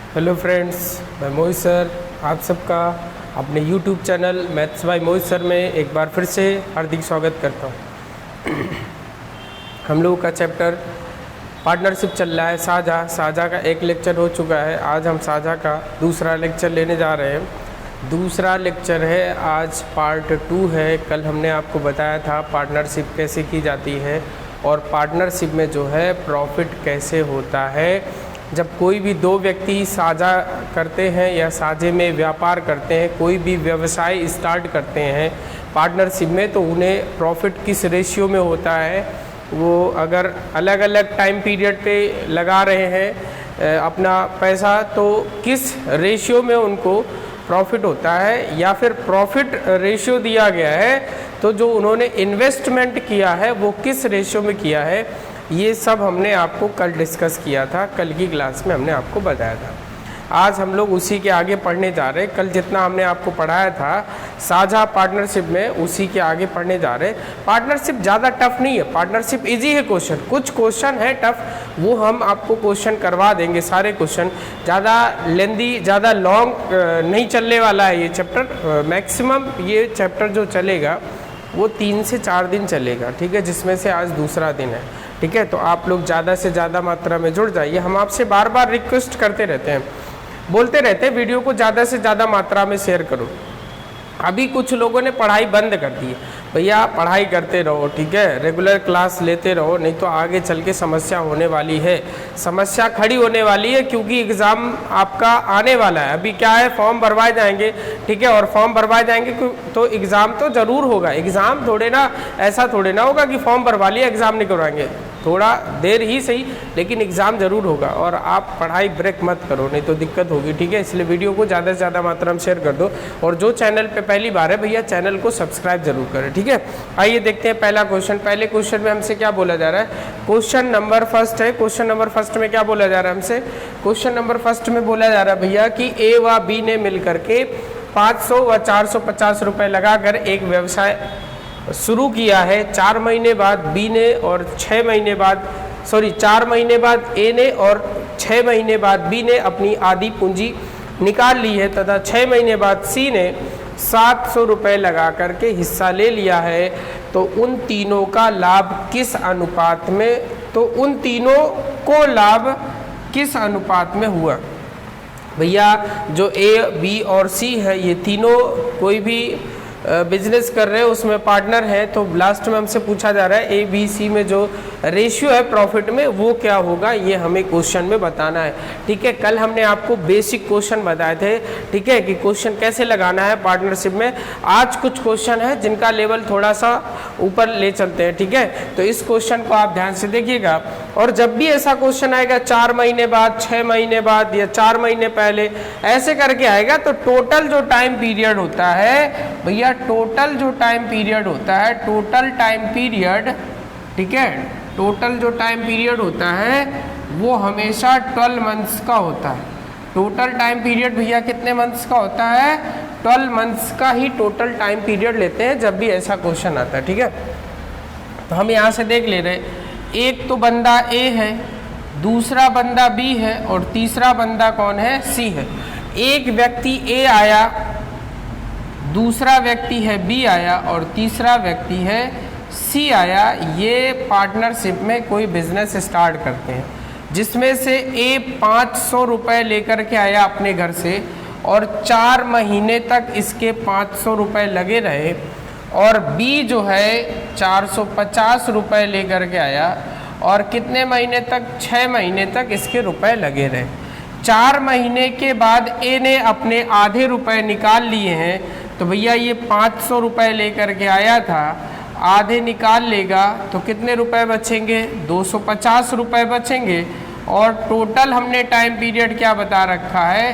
Hello friends, मैं मोहित sir आप सबका अपने YouTube channel maths by Mohit sir में एक बार फिर से हार्दिक स्वागत करता हूँ। हम लोगों का चैप्टर पार्टनरशिप चल रहा है। साझा का एक लेक्चर हो चुका है। आज हम साझा का दूसरा लेक्चर लेने जा रहे हैं। दूसरा लेक्चर है, आज पार्ट 2 है। कल हमने आपको बताया था पार्टनरशिप कैसे की जाती है और पार्टनरशिप में जो है प्रॉफिट कैसे होता है। जब कोई भी दो व्यक्ति साझा करते हैं या साझे में व्यापार करते हैं, कोई भी व्यवसाय स्टार्ट करते हैं पार्टनरशिप में, तो उन्हें प्रॉफिट किस रेशियो में होता है। वो अगर अलग अलग टाइम पीरियड पे लगा रहे हैं अपना पैसा, तो किस रेशियो में उनको प्रॉफिट होता है, या फिर प्रॉफिट रेशियो दिया गया है तो जो उन्होंने इन्वेस्टमेंट किया है वो किस रेशियो में किया है। ये सब हमने आपको कल डिस्कस किया था, कल की क्लास में हमने आपको बताया था। आज हम लोग उसी के आगे पढ़ने जा रहे हैं। कल जितना हमने आपको पढ़ाया था साझा पार्टनरशिप में, उसी के आगे पढ़ने जा रहे हैं। पार्टनरशिप ज़्यादा टफ नहीं है, पार्टनरशिप इजी है। क्वेश्चन कुछ क्वेश्चन है टफ, वो हम आपको क्वेश्चन करवा देंगे। सारे क्वेश्चन ज़्यादा लेंदी, ज़्यादा लॉन्ग नहीं चलने वाला है ये चैप्टर। मैक्सिमम ये चैप्टर जो चलेगा वो 3 से 4 दिन चलेगा, ठीक है, जिसमें से आज दूसरा दिन है, ठीक है। तो आप लोग ज़्यादा से ज़्यादा मात्रा में जुड़ जाइए। हम आपसे बार बार रिक्वेस्ट करते रहते हैं, बोलते रहते हैं वीडियो को ज़्यादा से ज़्यादा मात्रा में शेयर करो। अभी कुछ लोगों ने पढ़ाई बंद कर दी है। भैया पढ़ाई करते रहो, ठीक है, रेगुलर क्लास लेते रहो, नहीं तो आगे चल के समस्या होने वाली है, समस्या खड़ी होने वाली है, क्योंकि एग्ज़ाम आपका आने वाला है। अभी क्या है, फॉर्म भरवाए जाएंगे, ठीक है, और फॉर्म भरवाए जाएंगे तो एग्ज़ाम तो ज़रूर होगा। एग्ज़ाम थोड़े ना, ऐसा थोड़े ना होगा कि फॉर्म भरवा लिया एग्ज़ाम नहीं करवाएंगे, थोड़ा देर ही सही, लेकिन एग्ज़ाम ज़रूर होगा। और आप पढ़ाई ब्रेक मत करो, नहीं तो दिक्कत होगी, ठीक है। इसलिए वीडियो को ज़्यादा से ज़्यादा मात्रा में शेयर कर दो, और जो चैनल पे पहली बार है भैया चैनल को सब्सक्राइब जरूर करें, ठीक है। आइए देखते हैं पहला क्वेश्चन। पहले क्वेश्चन में हमसे क्या बोला जा रहा है, क्वेश्चन नंबर फर्स्ट है। क्वेश्चन नंबर फर्स्ट में क्या बोला जा रहा है हमसे, क्वेश्चन नंबर फर्स्ट में बोला जा रहा है भैया कि ए व बी ने मिलकर के 500 व 450 रुपये लगाकर एक व्यवसाय शुरू किया है। 4 महीने बाद बी ने और 6 महीने बाद 4 महीने बाद ए ने और 6 महीने बाद बी ने अपनी आधी पूंजी निकाल ली है, तथा 6 महीने बाद सी ने 700 रुपये लगा करके हिस्सा ले लिया है। तो उन तीनों का लाभ किस अनुपात में, तो उन तीनों को लाभ किस अनुपात में हुआ। भैया जो ए बी और सी है, ये तीनों कोई भी बिजनेस कर रहे हैं उसमें पार्टनर है, तो लास्ट में हमसे पूछा जा रहा है ए बी सी में जो रेशियो है प्रॉफिट में वो क्या होगा, ये हमें क्वेश्चन में बताना है, ठीक है। कल हमने आपको बेसिक क्वेश्चन बताए थे, ठीक है, कि क्वेश्चन कैसे लगाना है पार्टनरशिप में। आज कुछ क्वेश्चन है जिनका लेवल थोड़ा सा ऊपर ले चलते हैं, ठीक है। तो इस क्वेश्चन को आप ध्यान से देखिएगा, और जब भी ऐसा क्वेश्चन आएगा 4 महीने बाद, 6 महीने बाद या 4 महीने पहले ऐसे करके आएगा, तो टोटल जो टाइम पीरियड होता है भैया, टोटल जो टाइम पीरियड होता है, टोटल टाइम पीरियड, ठीक है, टोटल जो टाइम पीरियड होता है वो हमेशा 12 मंथ्स का होता है। टोटल टाइम पीरियड भैया कितने मंथ्स का होता है, 12 मंथ्स का ही टोटल टाइम पीरियड लेते हैं जब भी ऐसा क्वेश्चन आता है, ठीक है। तो हम यहाँ से देख ले रहे, एक तो बंदा ए है, दूसरा बंदा बी है और तीसरा बंदा कौन है, सी है। एक व्यक्ति ए आया, दूसरा व्यक्ति है बी आया और तीसरा व्यक्ति है सी आया। ये पार्टनरशिप में कोई बिजनेस स्टार्ट करते हैं, जिसमें से ए 500 रुपये लेकर के आया अपने घर से और 4 महीने तक इसके 500 रुपये लगे रहे, और बी जो है 450 रुपये लेकर के आया और कितने महीने तक, 6 महीने तक इसके रुपए लगे रहे। 4 महीने के बाद ए ने अपने आधे रुपए निकाल लिए हैं, तो भैया ये 500 रुपये लेकर के आया था, आधे निकाल लेगा तो कितने रुपए बचेंगे, 250 रुपये बचेंगे। और टोटल हमने टाइम पीरियड क्या बता रखा है,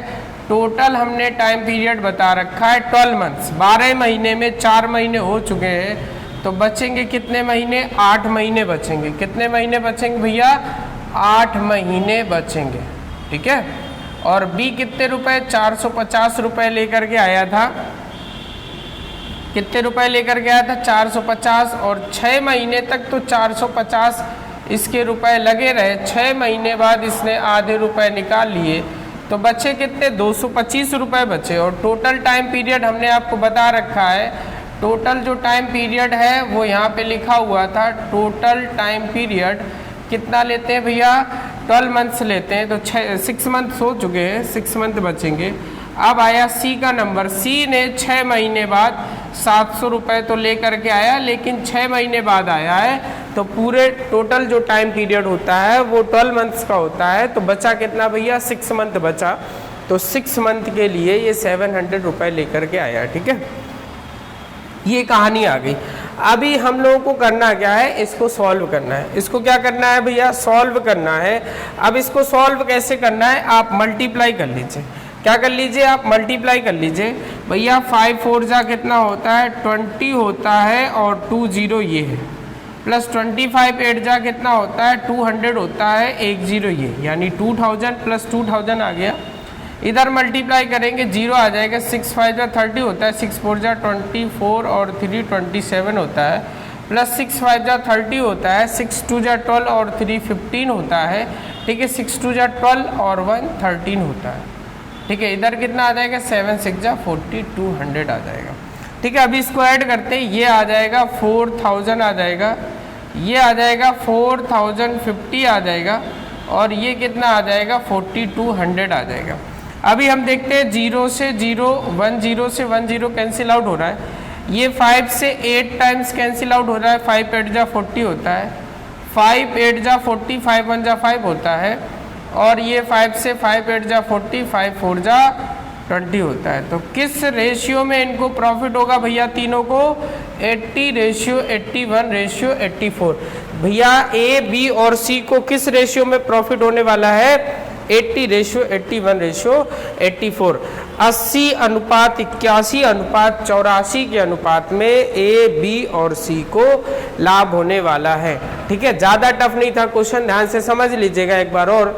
टोटल हमने टाइम पीरियड बता रखा है 12 मंथ्स। 12 महीने में 4 महीने हो चुके हैं, तो बचेंगे कितने महीने, 8 महीने बचेंगे। कितने महीने बचेंगे भैया, 8 महीने बचेंगे, ठीक है। और बी कितने रुपए, 450 रुपये लेकर के आया था, कितने रुपए लेकर गया था, 450, और 6 महीने तक तो 450 इसके रुपए लगे रहे। 6 महीने बाद इसने आधे रुपए निकाल लिए, तो बचे कितने 225 रुपये बचे। और टोटल टाइम पीरियड हमने आपको बता रखा है, टोटल जो टाइम पीरियड है वो यहाँ पे लिखा हुआ था। टोटल टाइम पीरियड कितना लेते हैं भैया, 12 मंथ्स लेते हैं। तो 6 मंथ्स हो चुके हैं, 6 मंथ बचेंगे। अब आया सी का नंबर। सी ने 6 महीने बाद 700 रुपये तो ले करके आया, लेकिन 6 महीने बाद आया है, तो पूरे टोटल जो टाइम पीरियड होता है वो 12 मंथ्स का होता है। तो बचा कितना भैया, 6 मंथ बचा। तो 6 मंथ के लिए ये 700 रुपये लेकर के आया। ठीक है, ये कहानी आ गई। अभी हम लोगों को करना क्या है, इसको सॉल्व करना है। इसको क्या करना है भैया, सॉल्व करना है। अब इसको सॉल्व कैसे करना है, आप मल्टीप्लाई कर लीजिए। क्या कर लीजिए, आप मल्टीप्लाई कर लीजिए भैया। 5 4 जा कितना होता है, 20 होता है, और 2 0 ये है, प्लस 25 8 जा कितना होता है, 200 होता है, 1 0 ये, यानी 2000 प्लस 2000 आ गया। इधर मल्टीप्लाई करेंगे, 0 आ जाएगा। 6 5 जा 30 होता है, 6 4 जा 24 और 3 27 होता है, प्लस 6 5 जा 30 होता है, 6 2 जा 12 और 3 15 होता है। ठीक है, 6 2 जा 12 और 1 13 होता है। ठीक है, इधर कितना आ जाएगा, 7 6 जा 40, 200 आ जाएगा। ठीक है, अभी इसको ऐड करते हैं, ये आ जाएगा 4000 आ जाएगा, ये आ जाएगा 4050 आ जाएगा, और ये कितना आ जाएगा 4200 आ जाएगा। अभी हम देखते हैं 0 से 0 1 0 से 1 0 कैंसिल आउट हो रहा है। ये 5 से 8 टाइम्स कैंसिल आउट हो रहा है। 5 8 जा 40 होता है, 5 8 जा 40, 5 1 जा 5 होता है, और ये 5 से 5 8 जा 40, 5 4 जा 20 होता है। तो किस रेशियो में इनको प्रॉफिट होगा भैया, तीनों को 80 रेशियो 81 रेशियो 84। भैया ए बी और सी को किस रेशियो में प्रॉफिट होने वाला है, 80 रेशियो 81 रेशियो 84। 80 अनुपात 81 अनुपात 84 के अनुपात में ए बी और सी को लाभ होने वाला है। ठीक है, ज़्यादा टफ नहीं था क्वेश्चन, ध्यान से समझ लीजिएगा एक बार और।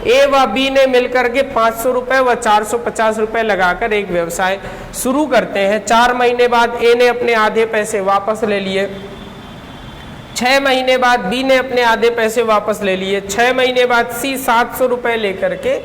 ए व बी ने मिलकर के 500 रुपये व 450 रुपये लगाकर एक व्यवसाय शुरू करते हैं। 4 महीने बाद ए ने अपने आधे पैसे वापस ले लिए, 6 महीने बाद बी ने अपने आधे पैसे वापस ले लिए, 6 महीने बाद सी 700 रुपये लेकर के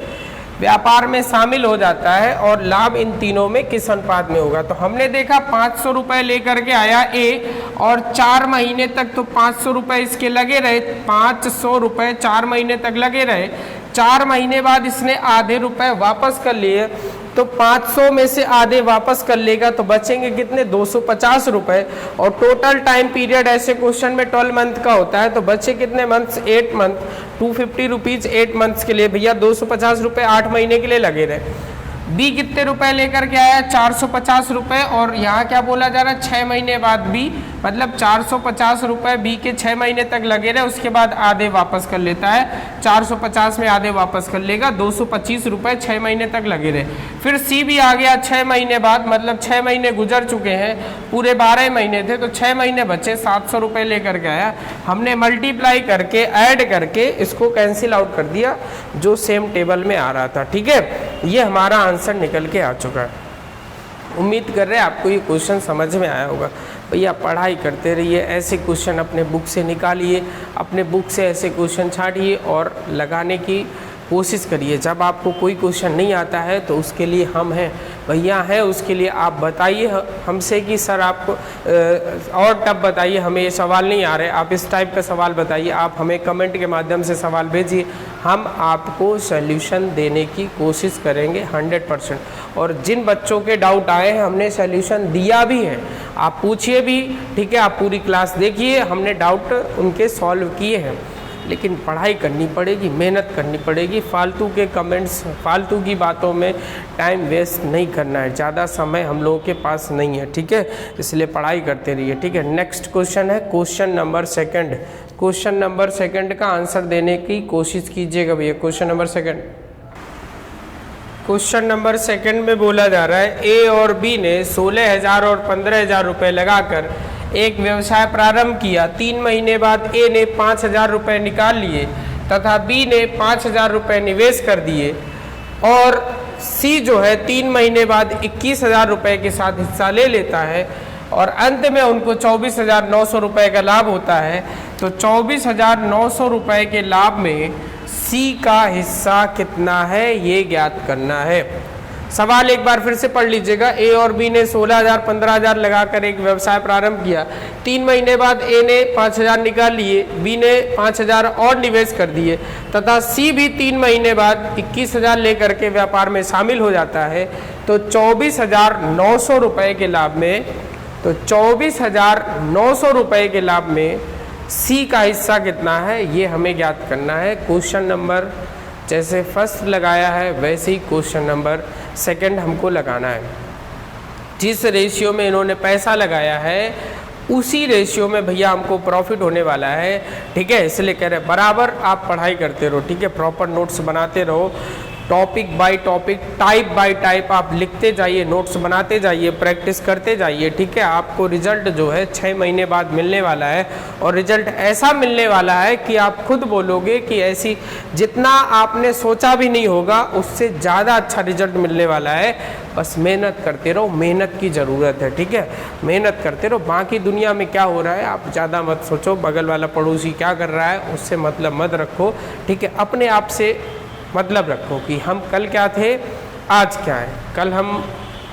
व्यापार में शामिल हो जाता है, और लाभ इन तीनों में किस अनुपात में होगा। तो हमने देखा 500 रुपये लेकर के आया ए, और 4 महीने तक तो 500 रुपये इसके लगे रहे, 500 रुपये 4 महीने तक लगे रहे। 4 महीने बाद इसने आधे रुपए वापस कर लिए, तो 500 में से आधे वापस कर लेगा, तो बचेंगे कितने 250 रुपए। और टोटल टाइम पीरियड ऐसे क्वेश्चन में 12 मंथ का होता है, तो बचे कितने मंथ्स, 8 मंथ, 250 रुपीज़ 8 मंथ्स के लिए भैया 250 रुपये 8 महीने के लिए लगे रहे। बी कितने रुपए लेकर के आया, 450 रुपये, और यहाँ क्या बोला जा रहा है, 6 महीने बाद बी, मतलब 450 रुपये बी के 6 महीने तक लगे रहे, उसके बाद आधे वापस कर लेता है। 450 में आधे वापस कर लेगा, 225 रुपये 6 महीने तक लगे रहे। फिर सी भी आ गया 6 महीने बाद, मतलब 6 महीने गुजर चुके हैं, पूरे 12 महीने थे, तो 6 महीने बचे, 700 रुपये लेकर के आया। हमने मल्टीप्लाई करके ऐड करके इसको कैंसिल आउट कर दिया, जो सेम टेबल में आ रहा था। ठीक है, ये हमारा आंसर निकल के आ चुका है। उम्मीद कर रहे हैं आपको ये क्वेश्चन समझ में आया होगा। भैया पढ़ाई करते रहिए, ऐसे क्वेश्चन अपने बुक से निकालिए, अपने बुक से ऐसे क्वेश्चन छाटिए और लगाने की कोशिश करिए। जब आपको कोई क्वेश्चन नहीं आता है तो उसके लिए हम हैं, भैया हैं, उसके लिए आप बताइए हमसे कि सर आपको और टफ बताइए, हमें ये सवाल नहीं आ रहे, आप इस टाइप का सवाल बताइए। आप हमें कमेंट के माध्यम से सवाल भेजिए, हम आपको सॉल्यूशन देने की कोशिश करेंगे 100%। और जिन बच्चों के डाउट आए हैं हमने सॉल्यूशन दिया भी है, आप पूछिए भी, ठीक है, आप पूरी क्लास देखिए, हमने डाउट उनके सॉल्व किए हैं। लेकिन पढ़ाई करनी पड़ेगी, मेहनत करनी पड़ेगी, फालतू के कमेंट्स, फालतू की बातों में टाइम वेस्ट नहीं करना है, ज़्यादा समय हम लोगों के पास नहीं है। ठीक है, इसलिए पढ़ाई करते रहिए। ठीक है, नेक्स्ट क्वेश्चन है क्वेश्चन नंबर 2। क्वेश्चन नंबर 2 का आंसर देने की कोशिश कीजिएगा भैया। क्वेश्चन नंबर 2, क्वेश्चन नंबर 2 में बोला जा रहा है ए और बी ने 16,000 और 15,000 रुपये लगाकर एक व्यवसाय प्रारंभ किया। 3 महीने बाद ए ने 5,000 रुपये निकाल लिए तथा बी ने 5,000 रुपये निवेश कर दिए, और सी जो है 3 महीने बाद 21,000 रुपये के साथ हिस्सा ले लेता है, और अंत में उनको 24,900 रुपये का लाभ होता है। तो 24,900 रुपये के लाभ में सी का हिस्सा कितना है ये ज्ञात करना है। सवाल एक बार फिर से पढ़ लीजिएगा। ए और बी ने 16,000 15,000 लगाकर एक व्यवसाय प्रारंभ किया। 3 महीने बाद ए ने 5,000 निकाल लिए, बी ने 5,000 और निवेश कर दिए तथा सी भी 3 महीने बाद 21,000 लेकर के व्यापार में शामिल हो जाता है। तो 24,900 रुपये के लाभ में, तो 24,900 रुपये के लाभ में सी का हिस्सा कितना है ये हमें ज्ञात करना है। क्वेश्चन नंबर जैसे फर्स्ट लगाया है वैसे ही क्वेश्चन नंबर सेकंड हमको लगाना है। जिस रेशियो में इन्होंने पैसा लगाया है उसी रेशियो में भैया हमको प्रॉफिट होने वाला है। ठीक है, इसलिए कह रहे हैं बराबर आप पढ़ाई करते रहो। ठीक है, प्रॉपर नोट्स बनाते रहो, topic by topic, type bye type आप लिखते जाइए, नोट्स बनाते जाइए, प्रैक्टिस करते जाइए। ठीक है, आपको रिजल्ट जो है 6 महीने बाद मिलने वाला है और रिजल्ट ऐसा मिलने वाला है कि आप खुद बोलोगे कि ऐसी जितना आपने सोचा भी नहीं होगा उससे ज़्यादा अच्छा रिजल्ट मिलने वाला है। बस मेहनत करते रहो, मेहनत की ज़रूरत है। ठीक है, मेहनत करते रहो। बाकी दुनिया में क्या हो रहा है आप ज़्यादा मत सोचो, बगल वाला पड़ोसी क्या कर रहा है उससे मतलब मत रखो। ठीक है, अपने आप से मतलब रखो कि हम कल क्या थे, आज क्या है।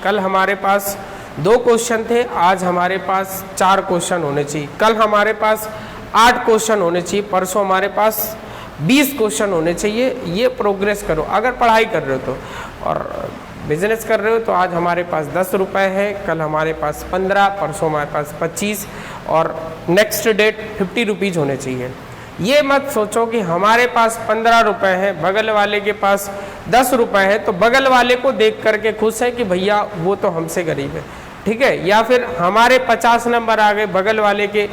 कल हमारे पास 2 क्वेश्चन थे, आज हमारे पास 4 क्वेश्चन होने चाहिए। कल हमारे पास 8 क्वेश्चन होने चाहिए, परसों हमारे पास 20 क्वेश्चन होने चाहिए। ये प्रोग्रेस करो अगर पढ़ाई कर रहे हो तो, और बिजनेस कर रहे हो तो आज हमारे पास 10 रुपये है, कल हमारे पास 15, परसों हमारे पास 25 और नेक्स्ट डेट 50 रुपीज़ होने चाहिए। ये मत सोचो कि हमारे पास 15 रुपये हैं, बगल वाले के पास 10 रुपये है तो बगल वाले को देख करके खुश है कि भैया वो तो हमसे गरीब है। ठीक है, या फिर हमारे 50 नंबर आ गए, बगल वाले के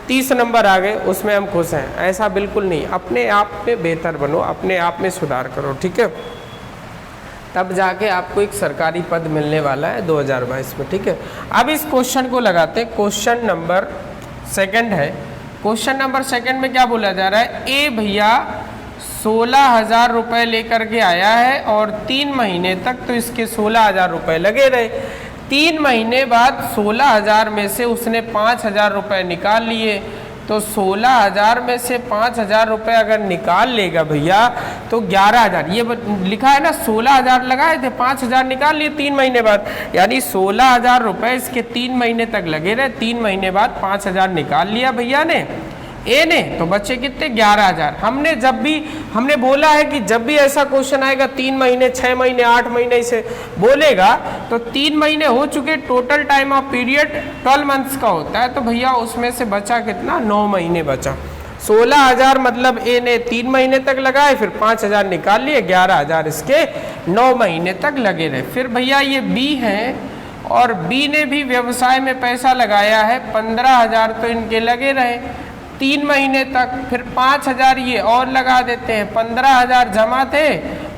30 नंबर आ गए, उसमें हम खुश हैं। ऐसा बिल्कुल नहीं, अपने आप में बेहतर बनो, अपने आप में सुधार करो। ठीक है, तब जाके आपको एक सरकारी पद मिलने वाला है 2022 में। ठीक है, अब इस क्वेश्चन को लगाते हैं। क्वेश्चन नंबर सेकंड है। क्वेश्चन नंबर सेकंड में क्या बोला जा रहा है, ए भैया 16,000 रुपये लेकर के आया है और 3 महीने तक तो इसके 16,000 रुपये लगे रहे। 3 महीने बाद 16,000 में से उसने 5,000 रुपये निकाल लिए। तो 16,000 में से 5,000 रुपये अगर निकाल लेगा भैया तो 11,000, ये लिखा है ना 16,000 लगाए थे, 5,000 निकाल लिए 3 महीने बाद, यानी 16,000 रुपये इसके 3 महीने तक लगे रहे। 3 महीने बाद 5,000 निकाल लिया भैया ने, ए ने, तो बच्चे कितने 11,000। हमने बोला है कि जब भी ऐसा क्वेश्चन आएगा 3 महीने 6 महीने 8 महीने से बोलेगा तो 3 महीने हो चुके, total time of period 12 months का होता है, तो भैया उसमें से बचा कितना 9 महीने बचा। 16,000 मतलब ए ने 3 महीने तक लगाए, फिर 5,000 निकाल लिए, 11,000 इसके 9 महीने तक लगे रहे। फिर भैया ये बी है और बी ने भी व्यवसाय में पैसा लगाया है, 15,000 तो इनके लगे रहे 3 महीने तक, फिर 5,000 ये और लगा देते हैं, 15,000 जमा थे,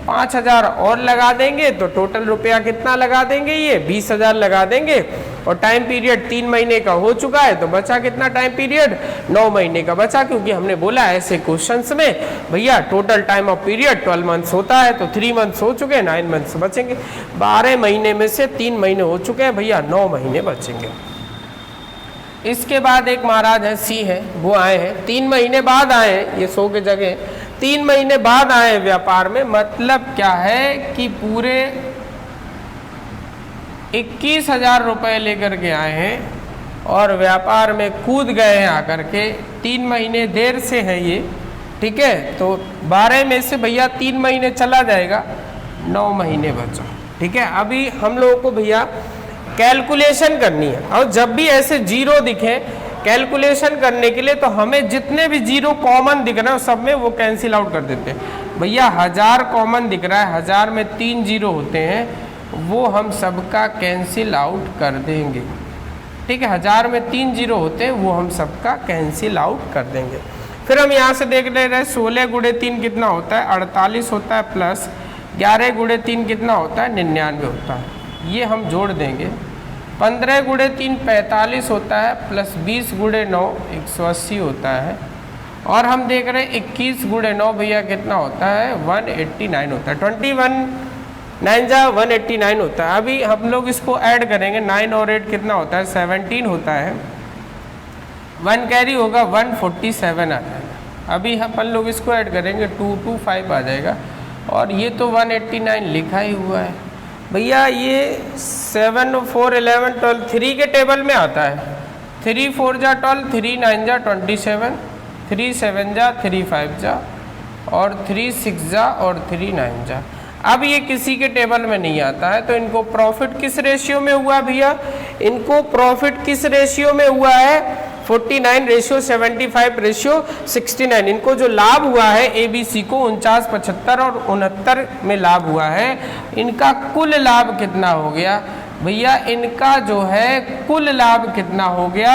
5,000 और लगा देंगे तो टोटल रुपया कितना लगा देंगे, ये 20,000 लगा देंगे। और टाइम पीरियड 3 महीने का हो चुका है तो बचा कितना टाइम पीरियड, 9 महीने का बचा, क्योंकि हमने बोला ऐसे क्वेश्चंस में भैया total time of period 12 months होता है, तो 3 मंथ्स हो चुके हैं, 9 मंथ्स बचेंगे। 12 महीने में से 3 महीने हो चुके हैं भैया, 9 महीने बचेंगे। इसके बाद एक महाराज है सी है, वो आए हैं 3 महीने बाद आए हैं, ये 100 के जगह 3 महीने बाद आए व्यापार में। मतलब क्या है कि पूरे 21,000 रुपये लेकर के आए हैं और व्यापार में कूद गए हैं आकर के। 3 महीने देर से है ये, ठीक है, तो 12 में से भैया 3 महीने चला जाएगा, 9 महीने बचा। ठीक है, अभी हम लोगों को भैया कैलकुलेशन करनी है, और जब भी ऐसे जीरो दिखे कैलकुलेशन करने के लिए तो हमें जितने भी जीरो कॉमन दिख रहे हैं सब में वो कैंसिल आउट कर देते हैं। भैया 1000 कॉमन दिख रहा है, 1000 में 3 जीरो होते हैं, वो हम सबका कैंसिल आउट कर देंगे। ठीक है, 1000 में 3 जीरो होते हैं, वो हम सबका कैंसिल आउट कर देंगे। फिर हम यहाँ से देख ले रहे 16 गुणे 3 कितना होता है, 48 होता है, प्लस 11 गुणे 3 कितना होता है, 99 होता है। ये हम जोड़ देंगे। 15 गुणे 3 45 होता है, प्लस 20 गुणे 9 180 होता है, और हम देख रहे हैं 21 गुणे 9 भैया कितना होता है, 189 होता है। 21 9 जा 189 होता है। अभी हम लोग इसको ऐड करेंगे, 9 और 8 कितना होता है, 17 होता है, 1 कैरी होगा, 147 आ जाएगा। अभी अपन लोग इसको ऐड करेंगे 225 आ जाएगा, और ये तो 189 लिखा ही हुआ है भैया। ये 7 4 11 12 3 के टेबल में आता है। 3 4 जा 12, 3 9 जा 27, 3 7 जा 3 5 जा, और 3 6 जा और 3 9 जा। अब ये किसी के टेबल में नहीं आता है, तो इनको प्रॉफिट किस रेशियो में हुआ भैया? इनको प्रॉफिट किस रेशियो में हुआ है? 49 रेशियो 75 रेशियो 69। इनको जो लाभ हुआ है ABC को 49, 75 और 69 में लाभ हुआ है। इनका कुल लाभ कितना हो गया भैया? इनका जो है कुल लाभ कितना हो गया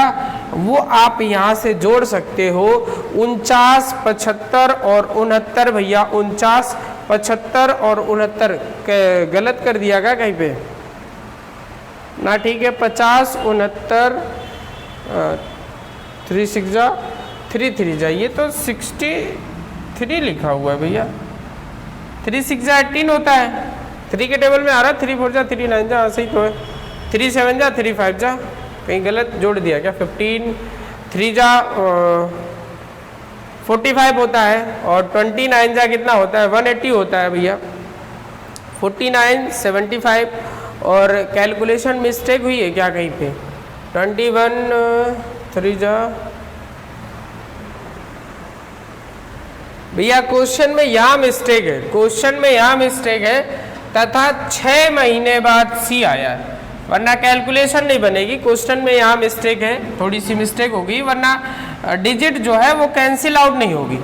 वो आप यहाँ से जोड़ सकते हो। 49, 75 और 69 भैया, 49, 75 और 69 गलत कर दिया क्या कहीं पे? ना ठीक है, 50, 69, 3 6 जा 3 3 जा, ये तो 63 लिखा हुआ है भैया। 3 6 जा 18 होता है, 3 के टेबल में आ रहा है। 3 4 जा 3 9 जा, ऐसे ही तो है। 3 7 जा 3 5 जा, कहीं गलत जोड़ दिया क्या? 15 3 जा 45 होता है, और 29 जा कितना होता है? 180 होता है भैया। 49 75, और कैलकुलेशन मिस्टेक हुई है क्या कहीं पे? 21 3 जा भैया, क्वेश्चन में यहाँ मिस्टेक है, क्वेश्चन में यहाँ मिस्टेक है, तथा 6 महीने बाद सी आया है, वरना कैलकुलेशन नहीं बनेगी। क्वेश्चन में यहाँ मिस्टेक है, थोड़ी सी मिस्टेक होगी, वरना डिजिट जो है वो कैंसिल आउट नहीं होगी।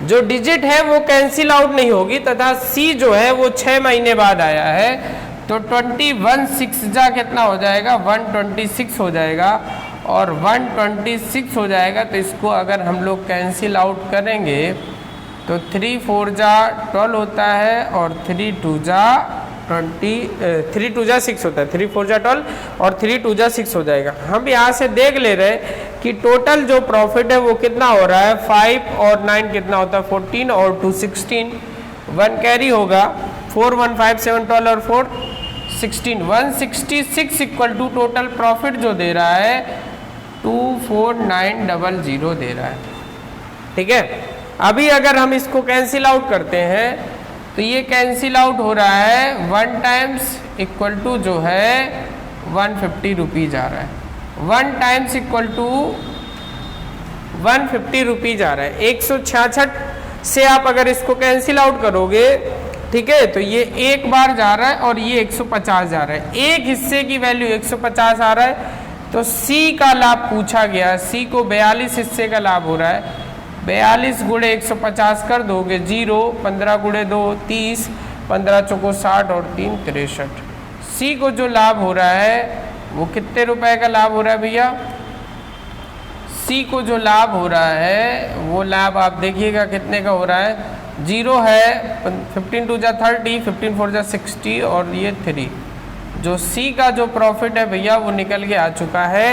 जो डिजिट है वो कैंसिल आउट नहीं होगी, तथा सी जो है वो 6 महीने बाद आया है। तो 21 6 जा कितना हो जाएगा? 126 हो जाएगा, और 126 हो जाएगा। तो इसको अगर हम लोग कैंसिल आउट करेंगे तो 3 4 जा 12 होता है, और 3 2 जा 3 2 जा 6 होता है। 3 4 जा 12 और 3 2 जा 6 हो जाएगा। हम यहाँ से देख ले रहे हैं कि टोटल जो प्रॉफिट है वो कितना हो रहा है। 5 और 9 कितना होता है? 14 और 2 16, 1 कैरी होगा। 4 1 5 7 12 और 4 16, 166 इक्वल टू टोटल प्रॉफिट जो दे रहा है 24900 दे रहा है। ठीक है, अभी अगर हम इसको कैंसिल आउट करते हैं तो ये कैंसिल आउट हो रहा है 1 टाइम्स इक्वल टू जो है 150 रुपीज आ रहा है। 1 टाइम्स इक्वल टू 150 रुपीज आ रहा है। 166 से आप अगर इसको कैंसिल आउट करोगे, ठीक है, तो ये एक बार जा रहा है और ये 150 जा रहा है। एक हिस्से की वैल्यू 150 आ रहा है, तो सी का लाभ पूछा गया। सी को 42 हिस्से का लाभ हो रहा है। 42 गुणे 150 कर दोगे 0, 15 गुणे 2 30, 15 चौको 60 और 3 63। सी को जो लाभ हो रहा है वो कितने रुपए का लाभ हो रहा है भैया? सी को जो लाभ हो रहा है वो लाभ आप देखिएगा कितने का हो रहा है। 0 है, 15 2 जा 30, 15 4 जा 60 और ये 3। जो सी का जो प्रॉफिट है भैया वो निकल के आ चुका है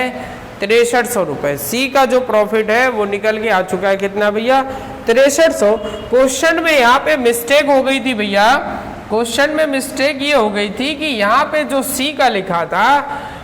6300 रुपये। सी का जो प्रॉफिट है वो निकल के आ चुका है कितना भैया? 6300। क्वेश्चन में यहाँ पे मिस्टेक हो गई थी भैया। क्वेश्चन में मिस्टेक ये हो गई थी कि यहाँ पे जो सी का लिखा था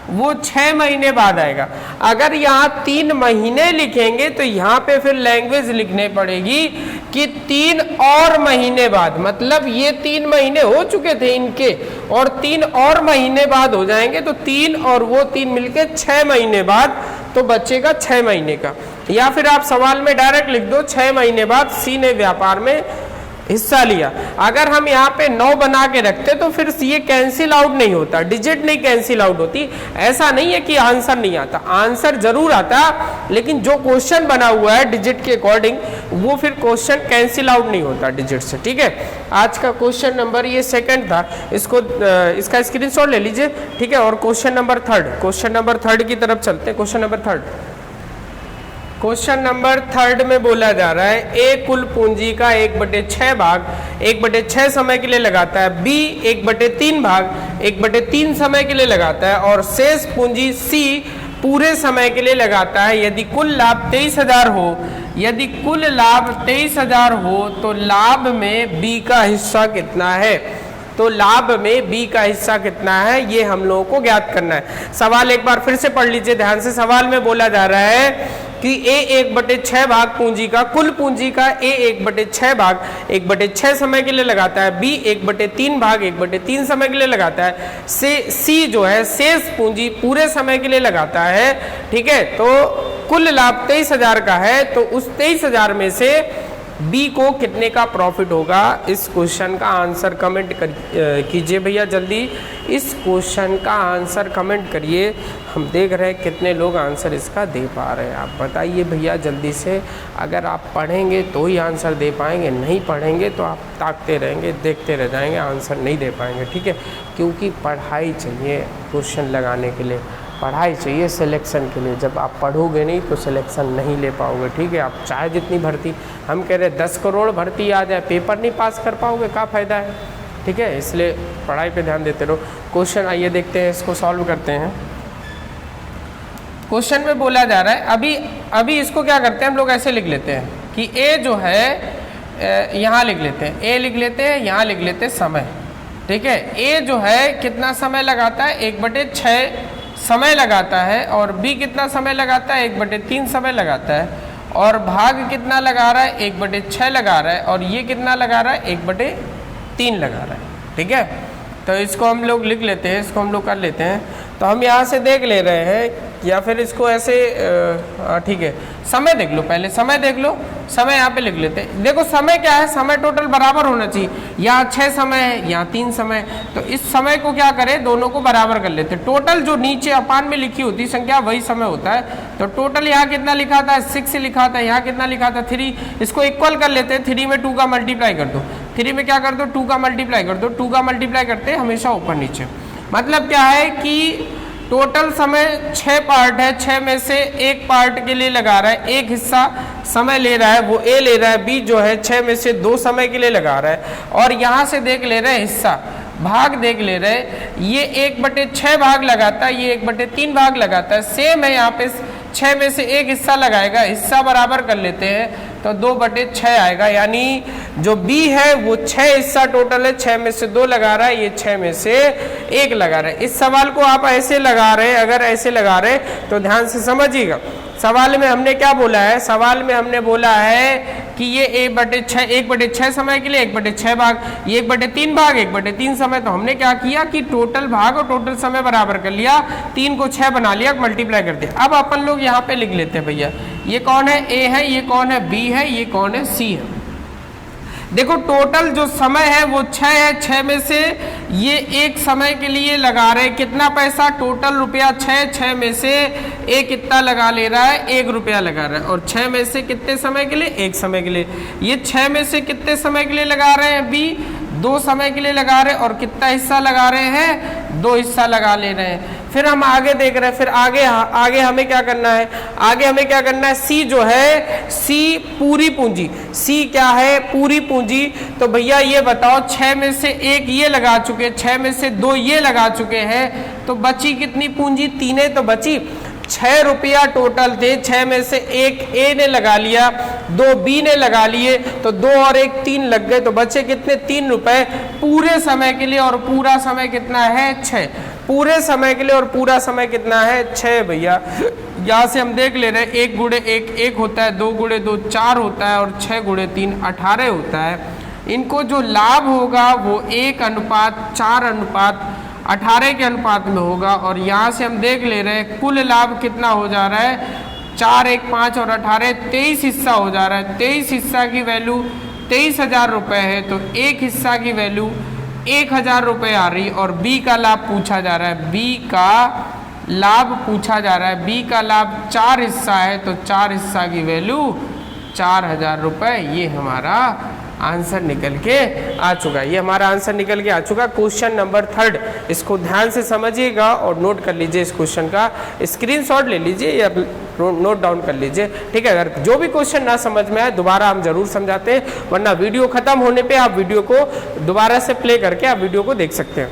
वो 6 महीने बाद आएगा। अगर यहाँ 3 महीने लिखेंगे तो यहाँ पे फिर लैंग्वेज लिखने पड़ेगी कि 3 और महीने बाद, मतलब ये 3 महीने हो चुके थे इनके और 3 और महीने बाद हो जाएंगे, तो 3 और वो 3 मिलके 6 महीने बाद तो बचेगा 6 महीने का। या फिर आप सवाल में डायरेक्ट लिख दो 6 महीने बाद सी ने व्यापार में हिस्सा लिया। अगर हम यहाँ पे 9 बना के रखते तो फिर ये कैंसिल आउट नहीं होता, डिजिट नहीं कैंसिल आउट होती। ऐसा नहीं है कि आंसर नहीं आता, आंसर जरूर आता, लेकिन जो क्वेश्चन बना हुआ है डिजिट के अकॉर्डिंग वो फिर क्वेश्चन कैंसिल आउट नहीं होता डिजिट से। ठीक है, आज का क्वेश्चन नंबर ये सेकंड था, इसको इसका स्क्रीनशॉट ले लीजिए। ठीक है, और क्वेश्चन नंबर थर्ड की तरफ चलते हैं। क्वेश्चन नंबर थर्ड में बोला जा रहा है ए कुल पूंजी का 1/6 भाग 1/6 समय के लिए लगाता है, बी 1/3 भाग 1/3 समय के लिए लगाता है, और शेष पूंजी सी पूरे समय के लिए लगाता है। यदि कुल लाभ 23,000 हो, यदि कुल लाभ 23,000 हो तो लाभ में बी का हिस्सा कितना है? तो लाभ में बी का हिस्सा कितना है ये हम लोगों को ज्ञात करना है। सवाल एक बार फिर से पढ़ लीजिए ध्यान से। सवाल में बोला जा रहा है कि ए 1/6 भाग पूंजी का, कुल पूंजी का ए 1/6 भाग 1/6 समय के लिए लगाता है, बी 1/3 भाग 1/3 समय के लिए लगाता है, सी जो है शेष पूंजी पूरे समय के लिए लगाता है। ठीक है, तो कुल लाभ 23,000 का है, तो उस 23,000 में से बी को कितने का प्रॉफिट होगा। इस क्वेश्चन का आंसर कमेंट कीजिए भैया जल्दी। इस क्वेश्चन का आंसर कमेंट करिए। हम देख रहे हैं कितने लोग आंसर इसका दे पा रहे हैं। आप बताइए भैया जल्दी से। अगर आप पढ़ेंगे तो ही आंसर दे पाएंगे, नहीं पढ़ेंगे तो आप ताकते रहेंगे, देखते रह जाएंगे, आंसर नहीं दे पाएंगे। ठीक है, क्योंकि पढ़ाई चाहिए क्वेश्चन लगाने के लिए, पढ़ाई चाहिए सिलेक्शन के लिए। जब आप पढ़ोगे नहीं तो सिलेक्शन नहीं ले पाओगे। ठीक है, आप चाहे जितनी भर्ती, हम कह रहे 10 करोड़ भर्ती आ जाए, पेपर नहीं पास कर पाओगे, क्या फ़ायदा है। ठीक है, इसलिए पढ़ाई पे ध्यान देते रहो। क्वेश्चन आइए देखते हैं, इसको सॉल्व करते हैं। क्वेश्चन में बोला जा रहा है, अभी इसको क्या करते हैं हम लोग, ऐसे लिख लेते हैं कि ए जो है यहाँ लिख लेते हैं, ए लिख लेते हैं, यहाँ लिख लेते हैं समय। ठीक है, ए जो है कितना समय लगाता है, 1/6 समय लगाता है, और बी कितना समय लगाता है, 1/3 समय लगाता है, और भाग कितना लगा रहा है, 1/6 लगा रहा है, और ये कितना लगा रहा है, 1/3 लगा रहा है। ठीक है, तो इसको हम लोग लिख लेते हैं, इसको हम लोग कर लेते हैं। तो हम यहाँ से देख ले रहे हैं, या फिर इसको ऐसे ठीक है, समय देख लो, पहले समय देख लो, समय यहाँ पे लिख लेते हैं। देखो समय क्या है, समय टोटल बराबर होना चाहिए। यहाँ 6 समय है, यहाँ 3 समय, तो इस समय को क्या करें, दोनों को बराबर कर लेते हैं। टोटल जो नीचे अपान में लिखी होती संख्या वही समय होता है। तो टोटल यहाँ कितना लिखा था, 6 लिखा था, यहाँ कितना लिखा था, 3। इसको इक्वल कर लेते हैं। 3 में 2 का मल्टीप्लाई कर दो, 3 में क्या कर दो, 2 का मल्टीप्लाई कर दो। 2 का मल्टीप्लाई करते हैं हमेशा ऊपर नीचे। मतलब क्या है कि टोटल समय 6 पार्ट है, 6 में से एक पार्ट के लिए लगा रहा है, एक हिस्सा समय ले रहा है, वो ए ले रहा है, बी जो है 6 में से 2 समय के लिए लगा रहा है, और यहाँ से देख ले रहे हैं हिस्सा, भाग देख ले रहे, ये 1/6 भाग लगाता है, ये 1/3 भाग लगाता है। सेम है, यहाँ पे 6 में से एक हिस्सा लगाएगा, हिस्सा बराबर कर लेते हैं, तो 2/6 आएगा। यानी जो बी है वो 6 हिस्सा टोटल है, 6 में से 2 लगा रहा है, ये 6 में से 1 लगा रहा है। इस सवाल को आप ऐसे लगा रहे हैं, अगर ऐसे लगा रहे तो ध्यान से समझिएगा। सवाल में हमने क्या बोला है, सवाल में हमने बोला है कि ये 1/6 समय के लिए 1/6 भाग, ये 1/3 भाग 1/3 समय। तो हमने क्या किया कि टोटल भाग और टोटल समय बराबर कर लिया, 3 को 6 बना लिया, मल्टीप्लाई कर दिया। अब अपन लोग यहाँ पे लिख लेते हैं भैया, ये कौन है, ए है, ये कौन है, बी है, ये कौन है, सी है। देखो टोटल जो समय है वो 6 है, 6 में से ये एक समय के लिए लगा रहे कितना पैसा, टोटल रुपया 6 में से एक कितना लगा ले रहा है, 1 रुपया लगा रहा है, और 6 में से कितने समय के लिए, 1 समय के लिए। ये 6 में से कितने समय के लिए लगा रहे हैं, बी 2 समय के लिए लगा रहे हैं, और कितना हिस्सा लगा रहे हैं, 2 हिस्सा लगा ले रहे हैं। फिर हम आगे देख रहे हैं, फिर आगे हमें क्या करना है, आगे हमें क्या करना है, सी जो है, सी पूरी पूंजी, सी क्या है, पूरी पूंजी। तो भैया ये बताओ 6 में से 1 ये लगा चुके, 6 में से 2 ये लगा चुके हैं, तो बची कितनी पूंजी, 3 तो बची। 6 रुपया टोटल थे, 6 में से 1 ए ने लगा लिया, 2 बी ने लगा लिए, तो 2 और 1 3 लग गए, तो बचे कितने, 3 रुपए पूरे समय के लिए। और पूरा समय कितना है, 6। पूरे समय के लिए और पूरा समय कितना है, 6 भैया। यहाँ से हम देख ले रहे हैं, 1 गुणे 1 1 होता है, 2 गुणे 2 4 होता है, और 6 गुणे 3 18 होता है। इनको जो लाभ होगा वो 1:4:18 के अनुपात में होगा। और यहाँ से हम देख ले रहे हैं कुल लाभ कितना हो जा रहा है, 4 1 5 और 18 23 हिस्सा हो जा रहा है। 23 हिस्सा की वैल्यू 23,000 रुपये है, तो एक हिस्सा की वैल्यू 1,000 रुपये आ रही। और बी का लाभ पूछा जा रहा है, बी का लाभ पूछा जा रहा है, बी का लाभ 4 हिस्सा है, तो 4 हिस्सा की वैल्यू 4,000 रुपये। ये हमारा आंसर निकल के आ चुका है, ये हमारा आंसर निकल के आ चुका। क्वेश्चन नंबर 3, इसको ध्यान से समझिएगा और नोट कर लीजिए। इस क्वेश्चन का स्क्रीनशॉट ले लीजिए या नोट डाउन कर लीजिए, ठीक है। अगर जो भी क्वेश्चन ना समझ में आए दोबारा हम जरूर समझाते हैं, वरना वीडियो खत्म होने पे आप वीडियो को दोबारा से प्ले करके आप वीडियो को देख सकते हैं।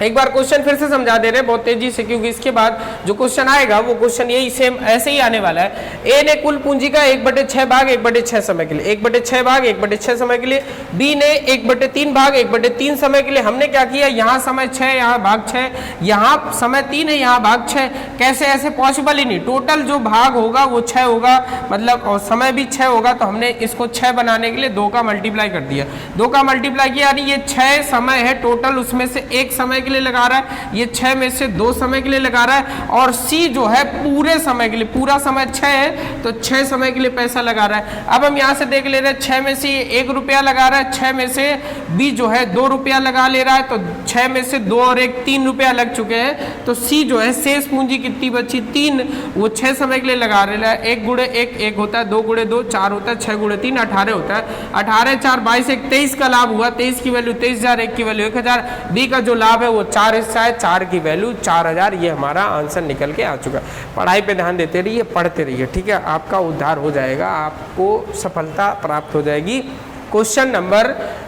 एक बार क्वेश्चन फिर से समझा दे रहे हैं बहुत तेजी से, क्योंकि इसके बाद जो क्वेश्चन आएगा वो क्वेश्चन यही सेम ऐसे ही आने वाला है। ए ने कुल पूंजी का 1/6 भाग 1/6 समय के लिए, 1/6 भाग 1/6 समय के लिए। बी ने 1/3 भाग 1/3 समय के लिए। हमने क्या किया, यहाँ समय 6, यहाँ भाग 6, यहाँ समय 3 है, यहाँ भाग 6। कैसे, ऐसे पॉसिबल ही नहीं। टोटल जो भाग होगा वो 6 होगा, मतलब और समय भी 6 होगा, तो हमने इसको 6 बनाने के लिए 2 का मल्टीप्लाई कर दिया। 2 का मल्टीप्लाई किया, यानी ये 6 समय है टोटल, उसमें से 1 समय के लिए लगा रहा है, ये 6 में से 2 समय के लिए लगा रहा है, और सी जो है पूरे समय के लिए, पूरा समय 6 है तो 6 समय के लिए पैसा लगा रहा है। अब हम यहाँ से देख ले रहे हैं 6 में से ये 1 रुपया लगा रहा है, 6 में से बी जो है 2 रुपया लगा ले रहा है, तो 6 में से 2 और 1 3 रुपया लग चुके हैं। तो सी जो है शेष पूंजी कितनी बची, 3, वो 6 समय के लिए लगा रहा है। 1 गुणे 1 1 होता है, 2 गुणे 2 4 होता है, 6 गुणे 3 18 होता है। 18 4 22 1 23 का लाभ हुआ, 23 की वैल्यू 23,000, 1 की वैल्यू 1,000। बी का जो लाभ है वो 4 हिस्सा है, 4 की वैल्यू 4000। ये हमारा आंसर निकल के आ चुका है। पढ़ाई पे ध्यान देते रहिए, पढ़ते रहिए, ठीक है, आपका उद्धार हो जाएगा, आपको सफलता प्राप्त हो जाएगी। क्वेश्चन नंबर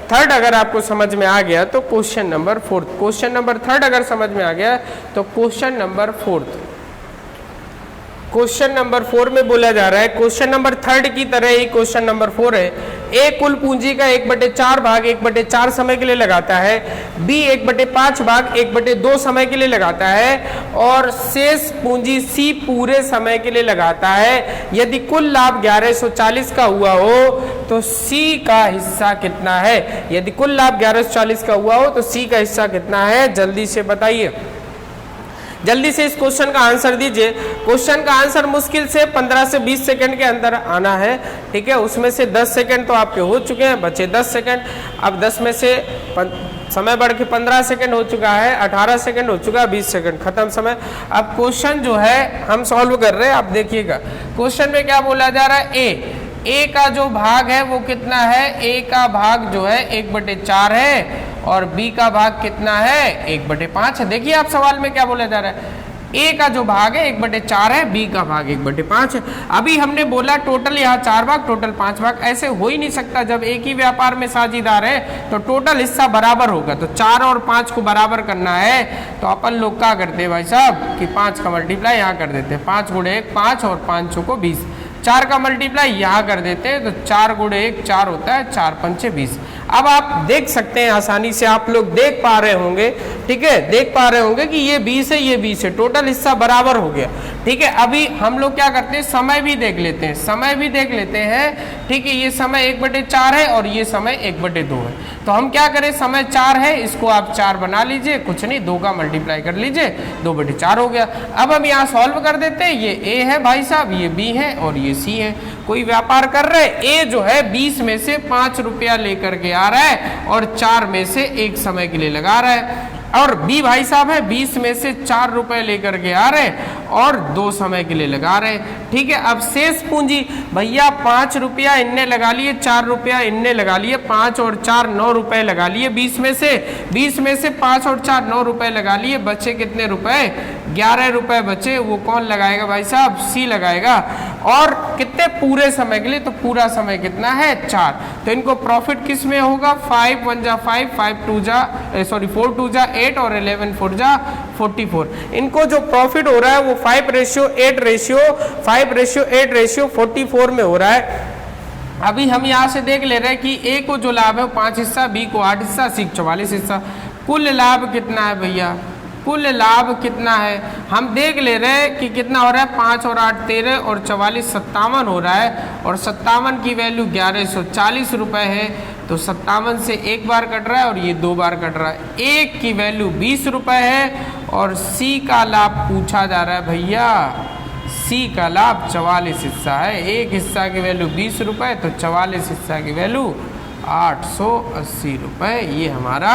3 अगर आपको समझ में आ गया तो क्वेश्चन नंबर 4, क्वेश्चन नंबर 3 अगर समझ में आ गया तो क्वेश्चन नंबर 4, क्वेश्चन नंबर 4 में बोला जा रहा है, क्वेश्चन नंबर 3 की तरह ही क्वेश्चन नंबर 4 है। ए कुल पूंजी का 1/4 भाग 1/4 समय के लिए लगाता है, बी 1/5 भाग 1/2 समय के लिए लगाता है, और शेष पूंजी सी पूरे समय के लिए लगाता है। यदि कुल लाभ 1140 का हुआ हो तो सी का हिस्सा कितना है। यदि कुल लाभ 1140 का हुआ हो तो सी का हिस्सा कितना है, जल्दी से बताइए, जल्दी से इस क्वेश्चन का आंसर दीजिए। क्वेश्चन का आंसर मुश्किल से 15 से 20 सेकंड के अंदर आना है, ठीक है। उसमें से 10 सेकंड तो आपके हो चुके हैं, बचे 10 सेकंड। अब 10 में से समय बढ़ के 15 सेकंड हो चुका है, 18 सेकंड हो चुका है, 20 सेकंड खत्म समय। अब क्वेश्चन जो है हम सॉल्व कर रहे हैं। आप देखिएगा क्वेश्चन में क्या बोला जा रहा है, ए का जो भाग है वो कितना है, ए का भाग जो है 1/4 है, और बी का भाग कितना है 1/5 है। देखिए आप सवाल में क्या बोला जा रहा है, ए का जो भाग है 1/4 है, बी का भाग 1/5 है। अभी हमने बोला टोटल यहाँ 4 भाग, टोटल 5 भाग। ऐसे हो ही नहीं सकता, जब एक ही व्यापार में साझेदार है तो टोटल हिस्सा बराबर होगा। तो 4 और 5 को बराबर करना है तो अपन लोग क्या करते हैं भाई साहब कि 5 का मल्टीप्लाई यहाँ कर देते हैं, 5 गुणे 1 5 और 5 को 20। 4 का मल्टीप्लाई यहाँ कर देते हैं तो 4 गुणे 1 4 होता है, 4 पंचे 20। अब आप देख सकते हैं आसानी से, आप लोग देख पा रहे होंगे, ठीक है, देख पा रहे होंगे कि ये 20 है, ये 20 है, टोटल हिस्सा बराबर हो गया, ठीक है। अभी हम लोग क्या करते हैं, समय भी देख लेते हैं, समय भी देख लेते हैं, ठीक है। ये समय 1/4 है और ये समय 1/2 है, तो हम क्या करें, समय 4 है, इसको आप 4 बना लीजिए, कुछ नहीं, 2 का मल्टीप्लाई कर लीजिए, 2/4 हो गया। अब हम यहाँ सॉल्व कर देते हैं, ये ए है भाई साहब, ये बी है और ये सी है। कोई व्यापार कर रहे, ए जो है 20 में से 5 रुपया लेकर के आ रहा है और 4 में से 1 समय के लिए लगा रहा है, और बी भाई साहब है 20 में से 4 रुपए लेकर के आ रहे और 2 समय के लिए लगा रहे, ठीक है। अब शेष पूंजी भैया 5 रुपया इनने लगा लिए, 4 रुपया इनने लगा लिए, 5 और 4 9 रुपए लगा लिए 20 में से 5 और 4 9 रुपए लगा लिए, बचे कितने रुपए, 11 रुपए बचे। वो कौन लगाएगा भाई साहब, सी लगाएगा। और कितने, पूरे समय के लिए, तो पूरा समय कितना है 4। तो इनको प्रॉफिट किस में होगा, 5 1 जा 5 5 2 जा 4 2 जा 8 और 11 4 जा 44। इनको जो प्रॉफिट हो रहा है वो 5:8:44 में हो रहा है। अभी हम यहाँ से देख ले रहे हैं कि ए को जो लाभ है 5 हिस्सा, बी को 8 हिस्सा, सी को 44 हिस्सा। कुल लाभ कितना है भैया, कुल लाभ कितना है, हम देख ले रहे हैं कि कितना हो रहा है, 5 और 8 13 और 44 57 हो रहा है, और 57 की वैल्यू 1140 रुपए है। तो 57 से 1 बार कट रहा है और ये 2 बार कट रहा है, 1 की वैल्यू 20 रुपए है। और सी का लाभ पूछा जा रहा है भैया, सी का लाभ 44 हिस्सा है, एक हिस्सा की वैल्यू 20 रुपए, तो 44 हिस्सा की वैल्यू 880 रुपए। ये हमारा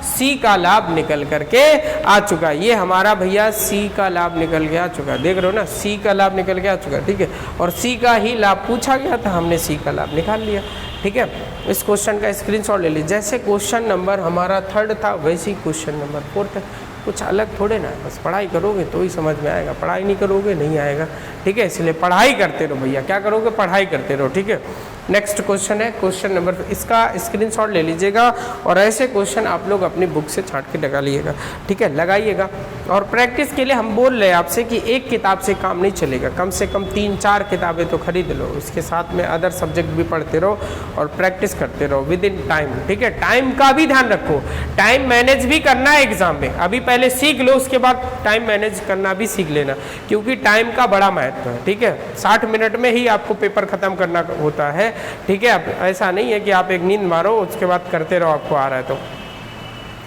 सी का लाभ निकल करके आ चुका है, ये हमारा भैया सी का लाभ निकल के आ चुका है, देख रहे हो ना, सी का लाभ निकल के आ चुका है, ठीक है। और सी का ही लाभ पूछा गया था, हमने सी का लाभ निकाल लिया, ठीक है। इस क्वेश्चन का स्क्रीनशॉट ले लीजिए। जैसे क्वेश्चन नंबर हमारा 3 था, वैसे ही क्वेश्चन नंबर 4 था, कुछ अलग थोड़े ना, बस पढ़ाई करोगे तो ही समझ में आएगा, पढ़ाई नहीं करोगे नहीं आएगा, ठीक है। इसलिए पढ़ाई करते रहो भैया, क्या करोगे, पढ़ाई करते रहो, ठीक है। नेक्स्ट क्वेश्चन है क्वेश्चन नंबर, इसका स्क्रीनशॉट ले लीजिएगा और ऐसे क्वेश्चन आप लोग अपनी बुक से छांट के लगा लीजिएगा, ठीक है, लगाइएगा। और प्रैक्टिस के लिए हम बोल रहे हैं आपसे कि एक किताब से काम नहीं चलेगा, कम से कम 3-4 किताबें तो खरीद लो, उसके साथ में अदर सब्जेक्ट भी पढ़ते रहो और प्रैक्टिस करते रहो विद इन टाइम, ठीक है। टाइम का भी ध्यान रखो, टाइम मैनेज भी करना है एग्जाम में, अभी पहले सीख लो, उसके बाद टाइम मैनेज करना भी सीख लेना, क्योंकि टाइम का बड़ा महत्व है, ठीक है। 60 मिनट में ही आपको पेपर खत्म करना होता है, ठीक है। अब ऐसा नहीं है कि आप एक नींद मारो उसके बाद करते रहो, आपको आ रहा है तो,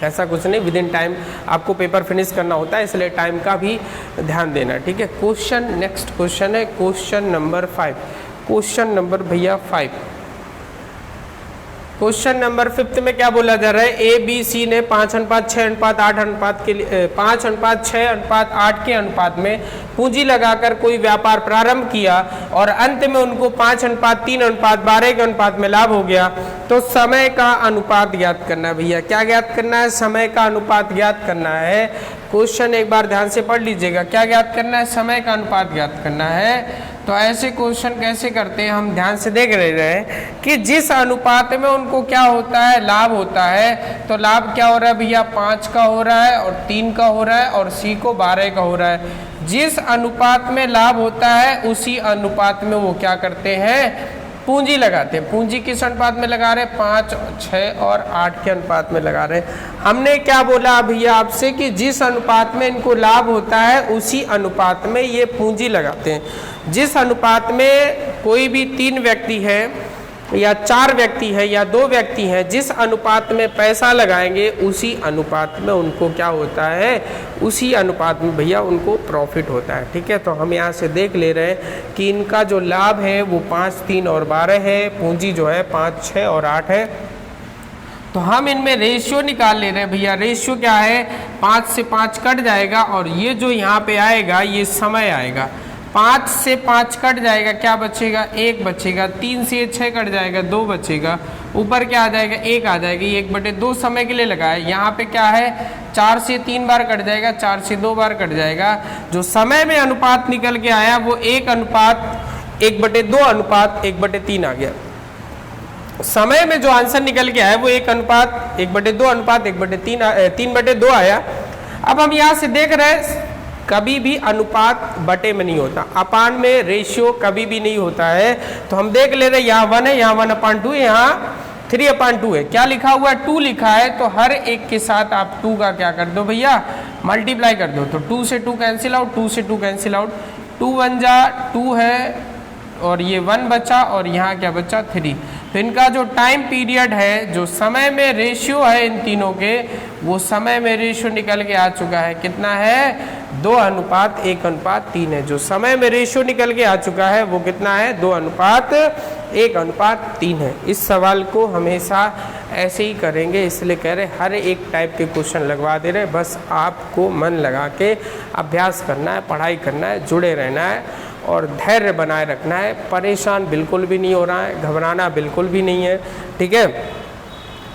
ऐसा कुछ नहीं, विद इन टाइम आपको पेपर फिनिश करना होता है, इसलिए टाइम का भी ध्यान देना, ठीक है। क्वेश्चन, नेक्स्ट क्वेश्चन है क्वेश्चन नंबर 5, क्वेश्चन नंबर भैया 5। क्वेश्चन नंबर 5 में क्या बोला जा रहा है, ए बी सी ने 5:6:8 अनुपात के लिए 5:6:8 के अनुपात में पूंजी लगाकर कोई व्यापार प्रारंभ किया और अंत में उनको 5:3:12 के अनुपात में लाभ हो गया, तो समय का अनुपात ज्ञात करना है। भैया क्या ज्ञात करना है, समय का अनुपात ज्ञात करना है। क्वेश्चन एक बार ध्यान से पढ़ लीजिएगा, क्या ज्ञात करना है, समय का अनुपात ज्ञात करना है। तो ऐसे क्वेश्चन कैसे करते हैं, हम ध्यान से देख रहे हैं कि जिस अनुपात में उनको क्या होता है, लाभ होता है, तो लाभ क्या हो रहा है भैया, 5 का हो रहा है और 3 का हो रहा है और सी को 12 का हो रहा है। जिस अनुपात में लाभ होता है उसी अनुपात में वो क्या करते हैं, पूंजी लगाते हैं। पूंजी किस अनुपात में लगा रहे हैं, 5, 6 और 8 के अनुपात में लगा रहे हैं। हमने क्या बोला भैया आपसे कि जिस अनुपात में इनको लाभ होता है उसी अनुपात में ये पूंजी लगाते हैं। जिस अनुपात में कोई भी 3 व्यक्ति है या 4 व्यक्ति है या 2 व्यक्ति हैं, जिस अनुपात में पैसा लगाएंगे उसी अनुपात में उनको क्या होता है, उसी अनुपात में भैया उनको प्रॉफिट होता है, ठीक है। तो हम यहाँ से देख ले रहे हैं कि इनका जो लाभ है वो 5, 3 और 12 है, पूंजी जो है 5, 6 और 8 है। तो हम इनमें रेशियो निकाल ले रहे हैं भैया। रेशियो क्या है, 5 से 5 कट जाएगा और ये जो यहाँ पे आएगा ये समय आएगा। 5 से 5 कट जाएगा, क्या बचेगा, 1 बचेगा। 3 से 6 कट जाएगा, 2 बचेगा। ऊपर क्या आ जाएगा, 1 आ जाएगा। 1/2 समय के लिए लगा है। यहाँ पे क्या है, 4 से 3 बार कट जाएगा, 4 से 2 बार कट जाएगा। जो समय में अनुपात निकल के आया वो 1:2 अनुपात 1/3 आ गया। समय में जो आंसर निकल के आया वो 1:2 अनुपात 3/2 आया। अब हम यहाँ से देख रहे हैं कभी भी अनुपात बटे में नहीं होता, अपान में रेशियो कभी भी नहीं होता है। तो हम देख ले रहे हैं यहाँ 1 है, यहाँ 1/2, यहाँ 3/2 है। क्या लिखा हुआ है, 2 लिखा है। तो हर एक के साथ आप 2 का क्या कर दो भैया, मल्टीप्लाई कर दो। तो 2 से 2 कैंसिल आउट, 2 से 2 कैंसिल आउट, 2 1 जा 2 है और ये 1 बचा और यहाँ क्या बचा, 3। तो इनका जो टाइम पीरियड है, जो समय में रेशियो है इन तीनों के, वो समय में रेशियो निकल के आ चुका है। कितना है, 2:1:3 है। जो समय में रेशियो निकल के आ चुका है वो कितना है, 2:1:3 है। इस सवाल को हमेशा ऐसे ही करेंगे, इसलिए कह रहे हर एक टाइप के क्वेश्चन लगवा दे रहे। बस आपको मन लगा के अभ्यास करना है, पढ़ाई करना है, जुड़े रहना है और धैर्य बनाए रखना है। परेशान बिल्कुल भी नहीं हो रहा है, घबराना बिल्कुल भी नहीं है, ठीक है।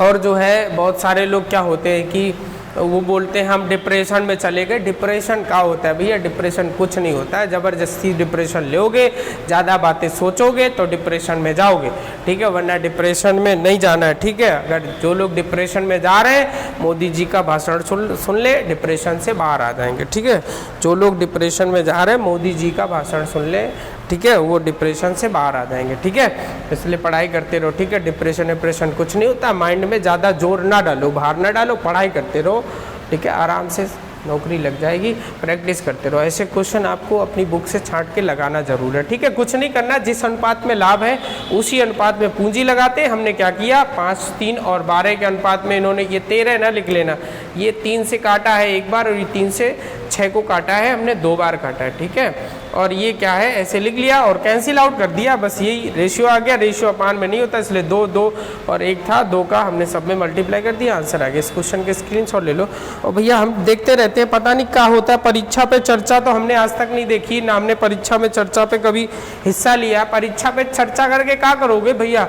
और जो है बहुत सारे लोग क्या होते हैं कि वो बोलते हैं हम डिप्रेशन में चले गए। डिप्रेशन क्या होता है भैया, डिप्रेशन कुछ नहीं होता है। ज़बरदस्ती डिप्रेशन लोगे, ज़्यादा बातें सोचोगे तो डिप्रेशन में जाओगे, ठीक है, वरना डिप्रेशन में नहीं जाना है, ठीक है। अगर जो लोग डिप्रेशन में जा रहे हैं, मोदी जी का भाषण सुन ले, डिप्रेशन से बाहर आ जाएंगे, ठीक है। जो लोग डिप्रेशन में जा रहे हैं, मोदी जी का भाषण सुन ले, ठीक है, वो डिप्रेशन से बाहर आ जाएंगे, ठीक है। इसलिए पढ़ाई करते रहो, ठीक है। डिप्रेशन कुछ नहीं होता। माइंड में ज़्यादा जोर ना डालो, बाहर ना डालो, पढ़ाई करते रहो, ठीक है। आराम से नौकरी लग जाएगी। प्रैक्टिस करते रहो। ऐसे क्वेश्चन आपको अपनी बुक से छांट के लगाना जरूर है, ठीक है। कुछ नहीं करना, जिस अनुपात में लाभ है उसी अनुपात में पूंजी लगाते हैं। हमने क्या किया, 5, 3 और 12 के अनुपात में इन्होंने, ये 13 ना लिख लेना, ये 3 से काटा है 1 बार और ये 3 से 6 को काटा है हमने 2 बार काटा है, ठीक है। और ये क्या है, ऐसे लिख लिया और कैंसिल आउट कर दिया, बस यही रेशियो आ गया। रेशियो अपान में नहीं होता, इसलिए 2, 2 और 1 था, 2 का हमने सब में मल्टीप्लाई कर दिया, आंसर आ गया। इस क्वेश्चन के स्क्रीनशॉट ले लो। और भैया हम देखते रहते हैं, पता नहीं क्या होता है, परीक्षा पे चर्चा तो हमने आज तक नहीं देखी ना, हमने परीक्षा में चर्चा पे कभी हिस्सा लिया। परीक्षा पे चर्चा करके क्या करोगे भैया,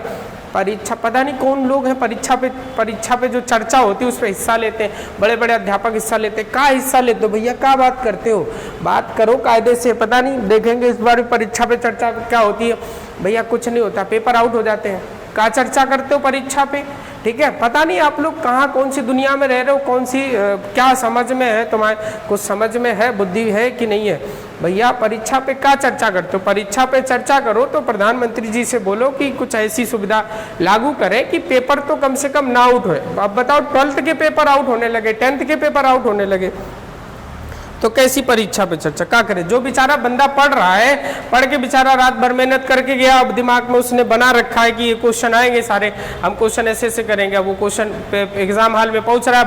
परीक्षा पता नहीं कौन लोग हैं परीक्षा पे जो चर्चा होती है उस पर हिस्सा लेते हैं, बड़े बड़े अध्यापक हिस्सा लेते हैं। क्या हिस्सा लेते हो भैया, क्या बात करते हो, बात करो कायदे से। पता नहीं, देखेंगे इस बार परीक्षा पे चर्चा क्या होती है। भैया कुछ नहीं होता, पेपर आउट हो जाते हैं। क्या चर्चा करते हो परीक्षा पे, ठीक है। पता नहीं आप लोग कहाँ कौन सी दुनिया में रह रहे हो, कौन सी क्या समझ में है, तुम्हारे कुछ समझ में है, बुद्धि है कि नहीं है। भैया परीक्षा पे क्या चर्चा करते हो, परीक्षा पे चर्चा करो तो प्रधानमंत्री जी से बोलो कि कुछ ऐसी सुविधा लागू करें कि पेपर तो कम से कम ना आउट हो। अब बताओ 12th के पेपर आउट होने लगे, 10th के पेपर आउट होने लगे, तो कैसी परीक्षा पे चर्चा क्या करें। जो बेचारा बंदा पढ़ रहा है, पढ़ के बेचारा रात भर मेहनत करके गया, अब दिमाग में उसने बना रखा है कि ये क्वेश्चन आएंगे सारे, हम क्वेश्चन ऐसे ऐसे करेंगे। वो क्वेश्चन एग्जाम हॉल में पहुंच रहा है,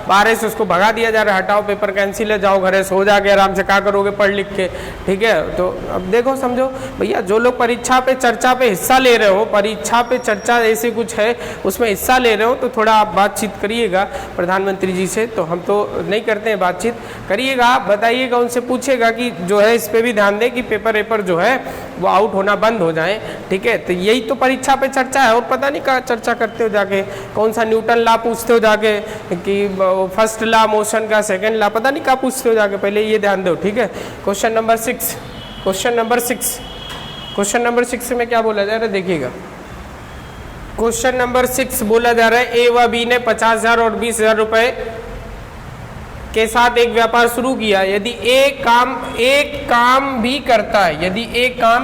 बाहर से उसको भगा दिया जा रहा है, हटाओ पेपर कैंसिल है, जाओ घरे सो जाके आराम से, क्या करोगे पढ़ लिख के, ठीक है। तो अब देखो समझो भैया, जो लोग परीक्षा पे चर्चा पे हिस्सा ले रहे हो, परीक्षा पे चर्चा ऐसे कुछ है उसमें हिस्सा ले रहे हो, तो थोड़ा आप बातचीत करिएगा प्रधानमंत्री जी से। तो हम तो नहीं करते हैं, बातचीत करिएगा, बताइएगा, उनसे पूछेगा कि जो है इस पे भी ध्यान दें कि पेपर जो है वो आउट होना बंद हो जाए, ठीक है। तो यही तो परीक्षा पे चर्चा है, और पता नहीं क्या चर्चा करते हो जाके, कौन सा न्यूटन लॉ पूछते हो जाके कि फर्स्ट लॉ मोशन का, सेकंड लॉ, पता नहीं क्या पूछते हो जाके, पहले ये ध्यान दो, ठीक है। क्वेश्चन नंबर 6 में क्या बोला जा रहा है देखिएगा। क्वेश्चन नंबर 6 बोला जा रहा है, ए व बी ने 50,000 और 20,000 रुपए के साथ एक व्यापार शुरू किया। यदि एक काम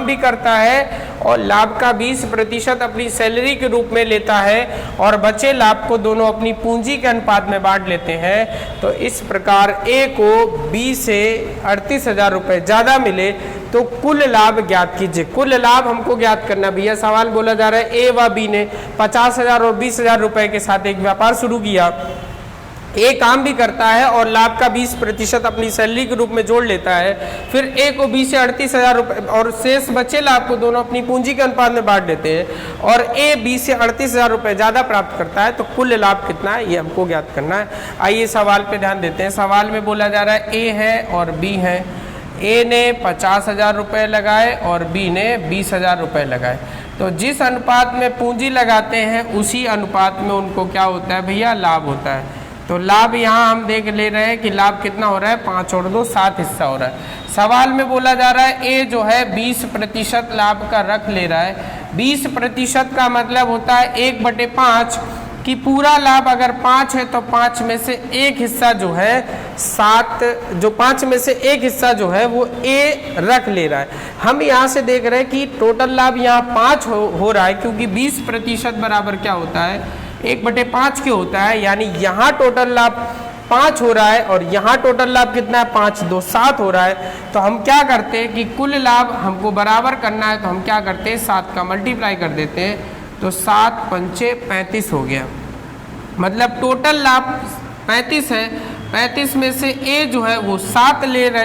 भी करता है और लाभ का 20% अपनी सैलरी के रूप में लेता है और बचे लाभ को दोनों अपनी पूंजी के अनुपात में बांट लेते हैं, तो इस प्रकार ए को 20 से 38,000 रुपये ज़्यादा मिले तो कुल लाभ ज्ञात कीजिए। कुल लाभ हमको ज्ञात करना भैया। सवाल बोला जा रहा है, ए व बी ने 50,000 और 20,000 रुपये के साथ एक व्यापार शुरू किया। ए काम भी करता है और लाभ का 20% अपनी सैलरी के रूप में जोड़ लेता है, फिर ए को 20 से 38,000 रुपये और शेष बचे लाभ को दोनों अपनी पूंजी के अनुपात में बांट देते हैं, और ए 20 से 38,000 रुपये ज़्यादा प्राप्त करता है, तो कुल लाभ कितना है ये हमको ज्ञात करना है। आइए सवाल पे ध्यान देते हैं। सवाल में बोला जा रहा है, ए है और बी है। ए ने 50,000 रुपये लगाए और बी ने 20,000 रुपये लगाए। तो जिस अनुपात में पूंजी लगाते हैं उसी अनुपात में उनको क्या होता है भैया, लाभ होता है। तो लाभ यहाँ हम देख ले रहे हैं कि लाभ कितना हो रहा है, 5 और 2 7 हिस्सा हो रहा है। सवाल में बोला जा रहा है, ए जो है 20% लाभ का रख ले रहा है। 20% का मतलब होता है 1/5 कि पूरा लाभ अगर 5 है तो 5 में से एक हिस्सा जो है 7, जो 5 में से एक हिस्सा जो है वो ए रख ले रहा है। हम यहाँ से देख रहे हैं कि टोटल लाभ यहाँ 5 हो रहा है, क्योंकि 20% बराबर क्या होता है, 1/5 के होता है। यानी यहाँ टोटल लाभ 5 हो रहा है और यहाँ टोटल लाभ कितना है, 5 2 7 हो रहा है। तो हम क्या करते हैं कि कुल लाभ हमको बराबर करना है, तो हम क्या करते हैं 7 का मल्टीप्लाई कर देते हैं, तो 7 पंचे 35 हो गया। मतलब टोटल लाभ 35 है, 35 में से ए जो है वो 7 ले रहे